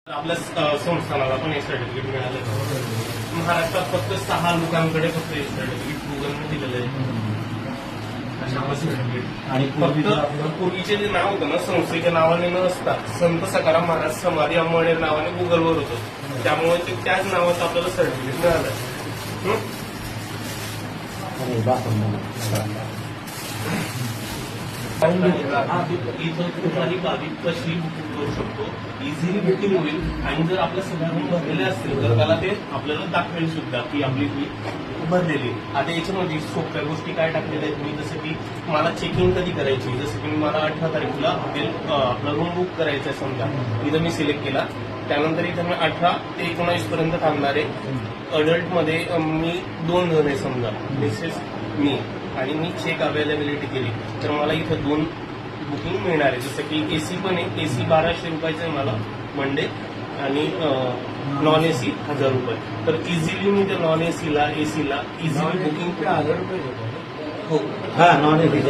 आपल्या संस्थानाला पण हे सर्टिफिकेट मिळालं. महाराष्ट्रात फक्त 6 लोकांकडे फक्त हे सर्टिफिकेट गुगलने दिलेलं आहे. आणि फक्त पूर्वीचे जे नाव होतं ना संस्थेच्या नावाने न असता संत सकाराम महाराज समाधी अंमळनेर नावाने गुगलवर होतं. त्यामुळे ते त्याच नावाचं आपल्याला सर्टिफिकेट मिळालं. इथं कुठलाही बाबी कशी बुकिंग करू शकतो, इझिली बुकिंग होईल. आणि जर आपल्या सगळ्या रूम भरलेले असतील तर त्याला ते आपल्याला दाखवेल सुद्धा की आपली फी भरलेली. आता याच्यामध्ये सोप्या गोष्टी काय टाकलेल्या आहेत मी, जसं की मला चेकिंग कधी करायची, जसं की मला 18 तारखेला हॉटेल आपला रूम बुक करायचा आहे समजा, इथं मी सिलेक्ट केला. त्यानंतर इथं मी 18 ते 19 पर्यंत थांबणार आहे. अडल्टमध्ये मी 2 जण आहे समजा, मिसेस मी, आणि मी चेक अवेलेबिलिटी केली तर मला इथं 2 बुकिंग मिळणार आहे. जसं की एसी पण आहे, एसी 1200 रुपयाचं आहे मला मंडे, आणि नॉन एसी 1000 रुपये. तर इझिली मी त्या नॉन एसीला एसीला इझिली बुकिंग 1000 रुपये हो. हा नॉन एसी